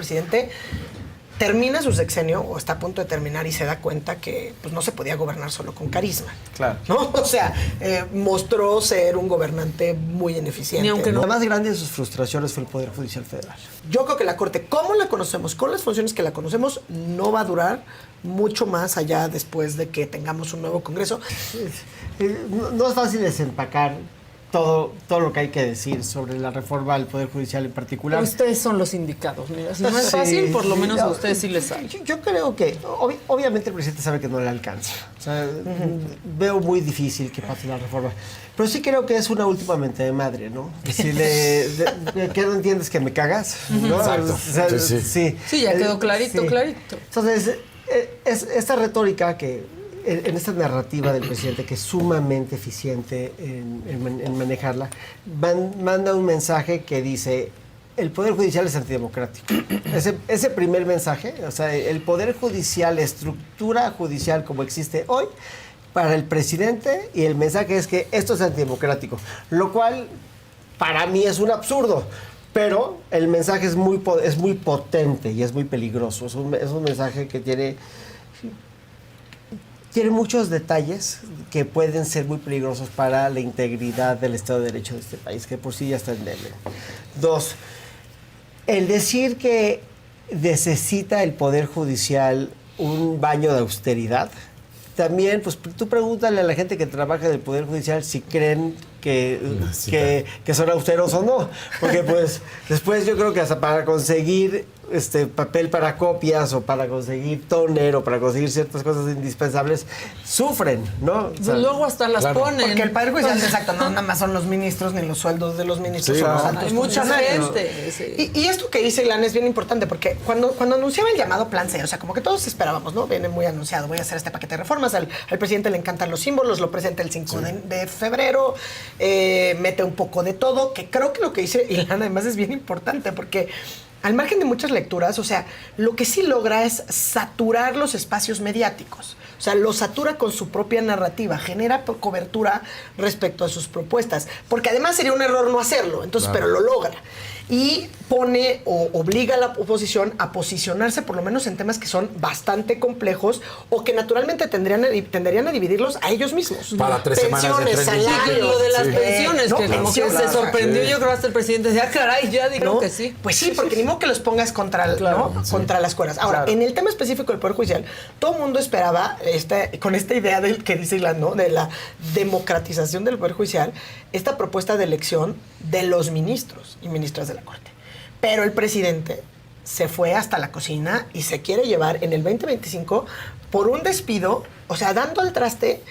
presidente termina su sexenio o está a punto de terminar y se da cuenta que pues, no se podía gobernar solo con carisma. Claro. ¿No? O sea, mostró ser un gobernante muy ineficiente. Ni aunque no. La más grande de sus frustraciones fue el Poder Judicial Federal. Yo creo que la Corte, como la conocemos, con las funciones que la conocemos, no va a durar mucho más allá después de que tengamos un nuevo Congreso. No es fácil desempacar todo lo que hay que decir sobre la reforma al Poder Judicial en particular. Ustedes son los indicados, mira. Si no es fácil, por lo menos a ustedes sí les sale. Yo creo que, obviamente el presidente sabe que no le alcanza. O sea, veo muy difícil que pase la reforma. Pero sí creo que es una última mente de madre, ¿no? ¿Qué no entiendes que me cagas? ¿No? Exacto. O sea, sí. Sí, ya quedó clarito, sí. clarito. Entonces, esta retórica en esta narrativa del presidente, que es sumamente eficiente en manejarla, manda un mensaje que dice: el Poder Judicial es antidemocrático. Ese primer mensaje, o sea, el Poder Judicial, la estructura judicial como existe hoy, para el presidente, y el mensaje es que esto es antidemocrático, lo cual para mí es un absurdo. Pero el mensaje es muy potente y es muy peligroso. Es un mensaje que tiene muchos detalles que pueden ser muy peligrosos para la integridad del Estado de Derecho de este país, que por sí ya está endeble. 2, el decir que necesita el Poder Judicial un baño de austeridad. También, pues tú pregúntale a la gente que trabaja en el Poder Judicial si creen que son austeros o no. Porque pues después yo creo que hasta para conseguir papel para copias o para conseguir tóner o para conseguir ciertas cosas indispensables, sufren, ¿no? O sea, luego hasta las ponen. Porque el Poder Judicial, exacto, no nada más son los ministros ni los sueldos de los ministros. Sí, son los no. altos Hay mucha funcionarios. gente. Sí. Y esto que dice Ilan es bien importante, porque cuando anunciaba el llamado Plan C, o sea, como que todos esperábamos, ¿no? Viene muy anunciado, voy a hacer este paquete de reformas, al presidente le encantan los símbolos, lo presenta el 5 de febrero, mete un poco de todo, que creo que lo que dice Ilan además es bien importante, porque al margen de muchas lecturas, o sea, lo que sí logra es saturar los espacios mediáticos. O sea, lo satura con su propia narrativa, genera cobertura respecto a sus propuestas, porque además sería un error no hacerlo, entonces, pero lo logra. Y pone o obliga a la oposición a posicionarse por lo menos en temas que son bastante complejos o que naturalmente tenderían a dividirlos a ellos mismos. Para 3 semanas de pensiones, trending. salarios. Lo de las Sí. pensiones, ¿No? que como que Pensiones, se sorprendió, sí. yo creo hasta el presidente decía, caray, ya digo ¿no? que sí. Pues sí, porque ni modo que los pongas contra, Claro, ¿no? Contra las cuerdas. Ahora, Claro. en el tema específico del Poder Judicial, todo el mundo esperaba, con esta idea del que dice Ilan, ¿no? De la democratización del Poder Judicial, esta propuesta de elección de los ministros y ministras de la Corte. Pero el presidente se fue hasta la cocina y se quiere llevar en el 2025 por un despido, o sea, dando al traste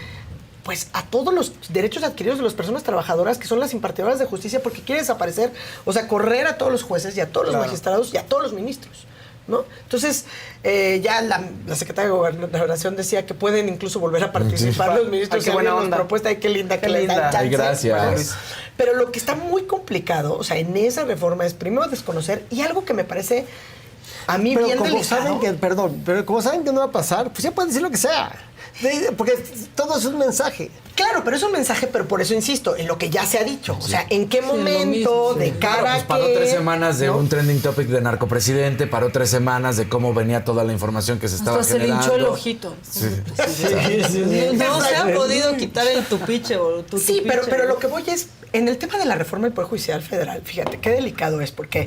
pues a todos los derechos adquiridos de las personas trabajadoras que son las impartidoras de justicia, porque quiere desaparecer, o sea, correr a todos los jueces y a todos los magistrados y a todos los ministros, ¿no? Entonces, ya la secretaria de Gobernación decía que pueden incluso volver a participar los ministros. Ay, qué si buena alguien nos onda. propuesta, ay, qué linda, que Qué les dan linda. chance. Ay, gracias. Pues, pero lo que está muy complicado, o sea, en esa reforma es primero desconocer, y algo que me parece a mí pero bien como delicado. como saben que no va a pasar, pues ya pueden decir lo que sea. Porque todo es un mensaje. Claro, pero es un mensaje, pero por eso insisto, en lo que ya se ha dicho. O sea, en qué momento, mismo, sí. de cara Claro, a pues paró qué, 3 semanas de ¿no? un trending topic de narcopresidente, paró 3 semanas de cómo venía toda la información que se estaba Hasta se le generando. hinchó el ojito. Sí. No se ha podido quitar el tupiche o tu Sí, tupiche. pero lo que voy es, en el tema de la reforma del Poder Judicial Federal, fíjate, qué delicado es, porque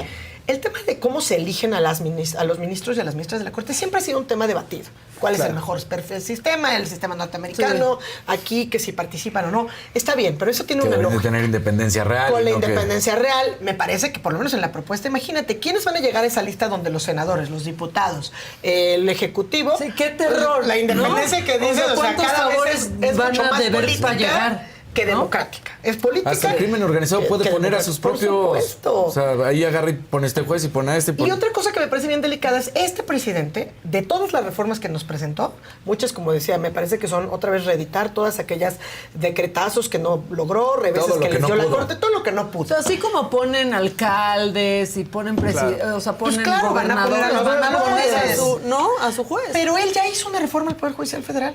el tema de cómo se eligen a los ministros y a las ministras de la Corte siempre ha sido un tema debatido. ¿Cuál es el mejor sistema? El sistema norteamericano, aquí, que si participan o no. Está bien, pero eso tiene Que una deben de lógica. tener independencia real. Con la y no que- independencia real, me parece que por lo menos en la propuesta, imagínate, ¿quiénes van a llegar a esa lista donde los senadores, los diputados, el ejecutivo? Sí, qué terror. La independencia ¿no? que dice, o sea, ¿cuántos cada vez favores es van mucho a más deber política para llegar? que ¿no? democrática. Es política. Hasta el crimen organizado puede que poner a democrática. sus Por propios... supuesto. O sea, ahí agarra y pone este juez y pone a este. Y otra cosa que me parece bien delicada es este presidente, de todas las reformas que nos presentó, muchas, como decía, me parece que son otra vez reeditar todas aquellas decretazos que no logró, reveses Todo lo que que les no dio la pudo. Corte, todo lo que no O pudo. sea, así como ponen alcaldes y ponen presidentes, o sea, ponen Pues claro, van a poner a los gobernadores, van a poner a jueces. su, ¿no? A su juez. Pero él ya hizo una reforma al Poder Judicial Federal,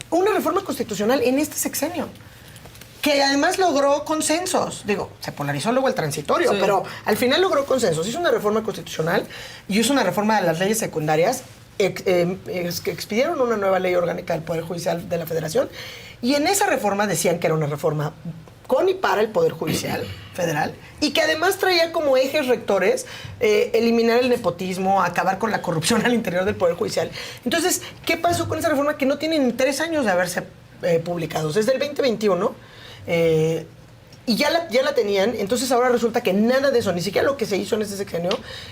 una reforma constitucional en este sexenio, que además logró consensos. Digo, se polarizó luego el transitorio, Sí. pero al final logró consensos. Hizo una reforma constitucional y hizo una reforma de las leyes secundarias. Que expidieron una nueva ley orgánica del Poder Judicial de la Federación, y en esa reforma decían que era una reforma con y para el Poder Judicial Federal, y que además traía como ejes rectores eliminar el nepotismo, acabar con la corrupción al interior del Poder Judicial. Entonces, ¿qué pasó con esa reforma que no tiene ni 3 años de haberse publicado? Desde el 2021, y ya la tenían, entonces ahora resulta que nada de eso, ni siquiera lo que se hizo en ese sexenio,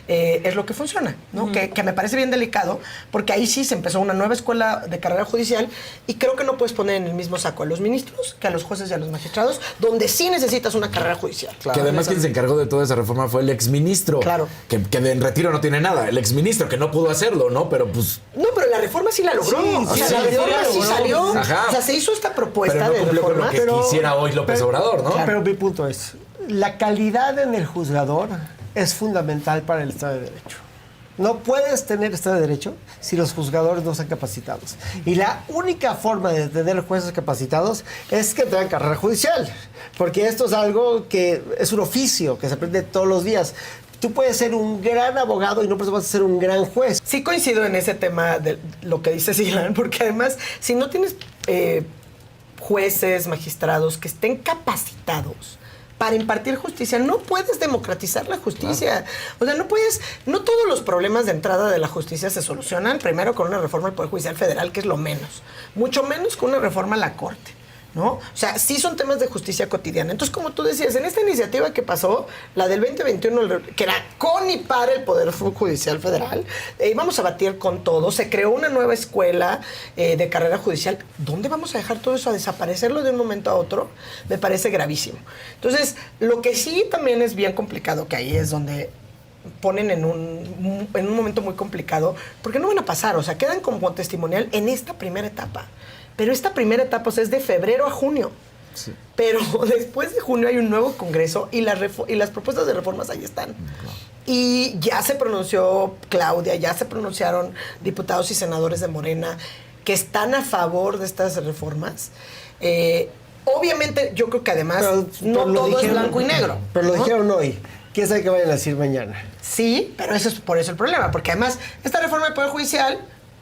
es lo que funciona, ¿no? Que me parece bien delicado, porque ahí sí se empezó una nueva escuela de carrera judicial, y creo que no puedes poner en el mismo saco a los ministros que a los jueces y a los magistrados, donde sí necesitas una carrera judicial. Que además quien se encargó de toda esa reforma fue el exministro. Claro. Que de en retiro no tiene nada. El exministro que no pudo hacerlo, ¿no? Pero pues... No, pero la reforma sí la logró. Sí, o sea, sí, la sí, reforma sí, sí logró. salió. Ajá. O sea, se hizo esta propuesta Pero no de cumplió con reforma. lo que quisiera hoy López Obrador, ¿no? Pero mi punto es, la calidad en el juzgador es fundamental para el Estado de Derecho. No puedes tener Estado de Derecho si los juzgadores no están capacitados. Y la única forma de tener jueces capacitados es que tengan carrera judicial. Porque esto es algo que es un oficio que se aprende todos los días. Tú puedes ser un gran abogado y no por eso vas a ser un gran juez. Sí coincido en ese tema de lo que dice Silan, porque además, si no tienes jueces, magistrados que estén capacitados para impartir justicia, no puedes democratizar la justicia. O sea, no todos los problemas de entrada de la justicia se solucionan primero con una reforma al Poder Judicial Federal, que es lo menos. Mucho menos con una reforma a la Corte, ¿no? O sea, sí son temas de justicia cotidiana. Entonces, como tú decías, en esta iniciativa que pasó, la del 2021, que era con y para el Poder Judicial Federal, íbamos a batir con todo. Se creó una nueva escuela de carrera judicial. ¿Dónde vamos a dejar todo eso? ¿A desaparecerlo de un momento a otro? Me parece gravísimo. Entonces, lo que sí también es bien complicado, que ahí es donde ponen en un momento muy complicado, porque no van a pasar, o sea, quedan como testimonial en esta primera etapa. Pero esta primera etapa, o sea, es de febrero a junio. Sí. Pero después de junio hay un nuevo congreso y las propuestas de reformas ahí están. Y ya se pronunció Claudia, ya se pronunciaron diputados y senadores de Morena que están a favor de estas reformas. Obviamente, yo creo que además no todo es blanco y negro. Pero lo ¿no? dijeron hoy. ¿Quién sabe qué vayan a decir mañana? Sí, pero eso es por eso el problema. Porque además, esta reforma del Poder Judicial,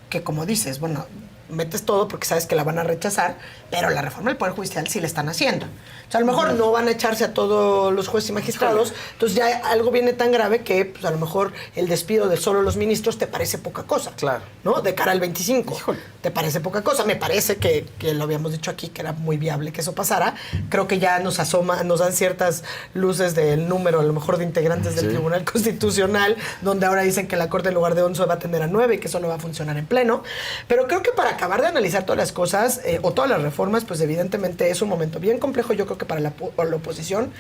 que como dices, bueno, metes todo porque sabes que la van a rechazar, pero la reforma del Poder Judicial sí la están haciendo. O sea, a lo mejor no van a echarse a todos los jueces y magistrados, entonces ya algo viene tan grave que pues, a lo mejor el despido de solo los ministros te parece poca cosa. Claro. ¿No? De cara al 25. Te parece poca cosa. Me parece que lo habíamos dicho aquí, que era muy viable que eso pasara. Creo que ya nos dan ciertas luces del número, a lo mejor, de integrantes del Tribunal Constitucional, donde ahora dicen que la Corte en lugar de 11 va a tener a 9 y que solo va a funcionar en pleno. Pero creo que para acabar de analizar todas las cosas, o todas las reformas, pues evidentemente es un momento bien complejo. Yo creo que para la oposición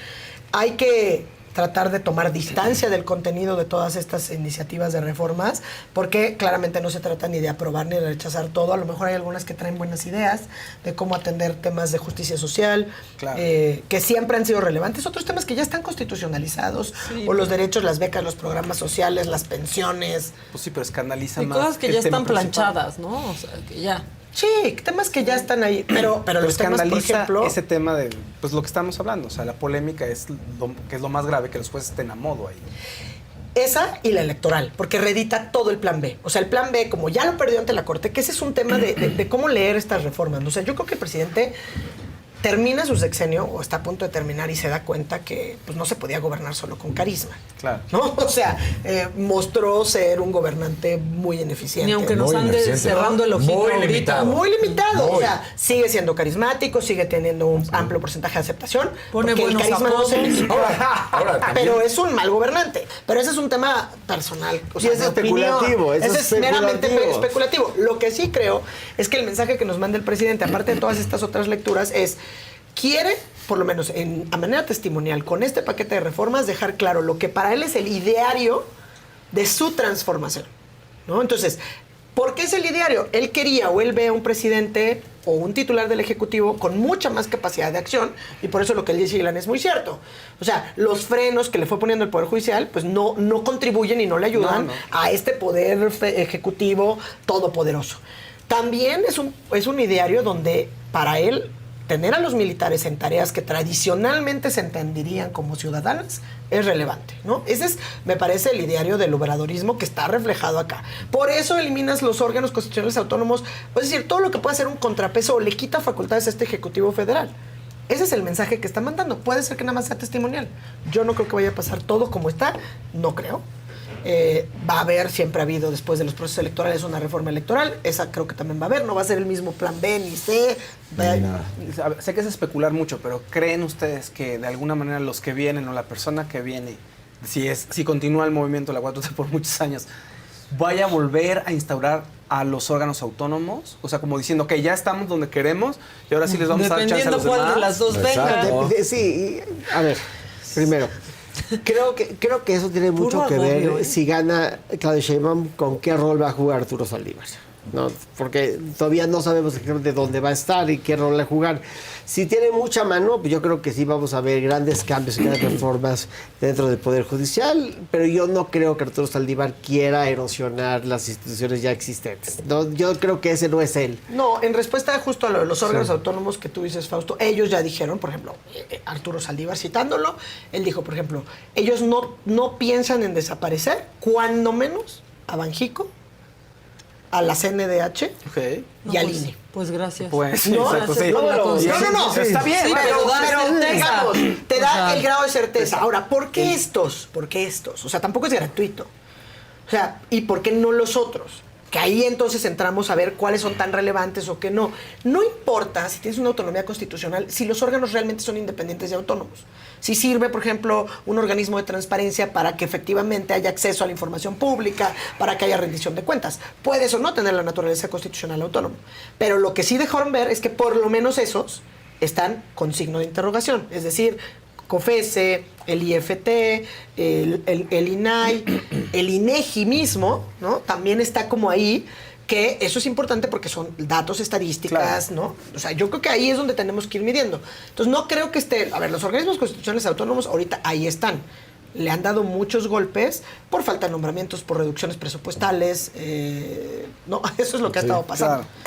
hay que tratar de tomar distancia del contenido de todas estas iniciativas de reformas, porque claramente no se trata ni de aprobar ni de rechazar todo. A lo mejor hay algunas que traen buenas ideas de cómo atender temas de justicia social, Claro. que siempre han sido relevantes, otros temas que ya están constitucionalizados, o los derechos, las becas, los programas sociales, las pensiones. Pues sí, pero escandaliza Y más. cosas que el ya tema están principal. planchadas, ¿no? O sea, que ya. Sí, temas que ya están ahí, pero Pero los temas, por escandaliza ejemplo... ese tema de pues lo que estamos hablando. O sea, la polémica es que es lo más grave, que los jueces estén a modo ahí. Esa y la electoral, porque reedita todo el plan B. O sea, el plan B, como ya lo perdió ante la Corte, que ese es un tema de cómo leer estas reformas. O sea, yo creo que el presidente termina su sexenio, o está a punto de terminar, y se da cuenta que pues, no se podía gobernar solo con carisma. Claro. ¿No? O sea, mostró ser un gobernante muy ineficiente. Ni aunque nos Muy ande ineficiente. cerrando el ojito Muy ahorita. limitado. Muy limitado. Muy. O sea, sigue siendo carismático, sigue teniendo un amplio porcentaje de aceptación. Pone porque el buenos carisma no se apodos. le- Ahora también. Pero es un mal gobernante. Pero ese es un tema personal. O Y es de opinión. especulativo, eso Ese es es meramente especulativo. especulativo. Lo que sí creo es que el mensaje que nos manda el presidente, aparte de todas estas otras lecturas, es: quiere, por lo menos a manera testimonial, con este paquete de reformas, dejar claro lo que para él es el ideario de su transformación, ¿no? Entonces, ¿por qué es el ideario? Él quería, o él ve a un presidente o un titular del Ejecutivo con mucha más capacidad de acción, y por eso lo que él dice, Ilan, es muy cierto. O sea, los frenos que le fue poniendo el Poder Judicial, pues no contribuyen y no le ayudan a este poder ejecutivo todopoderoso. También es un ideario donde, para él, tener a los militares en tareas que tradicionalmente se entenderían como ciudadanas es relevante, ¿no? Ese es, me parece, el ideario del obradorismo que está reflejado acá. Por eso eliminas los órganos constitucionales autónomos, es decir, todo lo que pueda ser un contrapeso o le quita facultades a este Ejecutivo Federal. Ese es el mensaje que está mandando. Puede ser que nada más sea testimonial. Yo no creo que vaya a pasar todo como está, no creo. Va a haber, siempre ha habido después de los procesos electorales una reforma electoral, esa creo que también va a haber, no va a ser el mismo plan B ni C. A ver, sé que es especular mucho, pero ¿creen ustedes que de alguna manera los que vienen o la persona que viene, si continúa el movimiento de la 4T por muchos años, vaya a volver a instaurar a los órganos autónomos? O sea, como diciendo que ya estamos donde queremos y ahora sí les vamos a dar chance a los Dependiendo cuál demás. de las dos venga. Sí, a ver, primero, creo que eso tiene mucho Puro que agobio, ver si gana Claudia Sheinbaum, con qué rol va a jugar Arturo Saldívar, ¿no? Porque todavía no sabemos de dónde va a estar y qué rol va a jugar. Si tiene mucha mano, pues yo creo que sí vamos a ver grandes cambios, grandes reformas dentro del Poder Judicial, pero yo no creo que Arturo Saldívar quiera erosionar las instituciones ya existentes. No, yo creo que ese no es él. No, en respuesta justo a lo de los órganos autónomos que tú dices, Fausto, ellos ya dijeron, por ejemplo, Arturo Saldívar citándolo, él dijo, por ejemplo, ellos no piensan en desaparecer, cuando menos a Banjico, a la CNDH y al INE. Pues gracias. Pues, No, exacto, sí. No, está bien. Sí, pero da certeza. digamos, te da O sea, el grado de certeza. Ahora, ¿por qué estos? ¿Por qué estos? O sea, tampoco es gratuito. O sea, ¿y por qué no los otros? Que ahí entonces entramos a ver cuáles son tan relevantes o qué no. No importa si tienes una autonomía constitucional, si los órganos realmente son independientes y autónomos. Si sirve, por ejemplo, un organismo de transparencia para que efectivamente haya acceso a la información pública, para que haya rendición de cuentas. Puedes o no tener la naturaleza constitucional autónoma. Pero lo que sí dejaron ver es que por lo menos esos están con signo de interrogación. Es decir, COFESE, el IFT, el INAI, el INEGI mismo, ¿no? También está como ahí, que eso es importante porque son datos, estadísticas, claro, ¿no? O sea, yo creo que ahí es donde tenemos que ir midiendo. Entonces, no creo que a ver, los organismos constitucionales autónomos ahorita ahí están. Le han dado muchos golpes por falta de nombramientos, por reducciones presupuestales, ¿no? Eso es lo que ha estado pasando. Claro.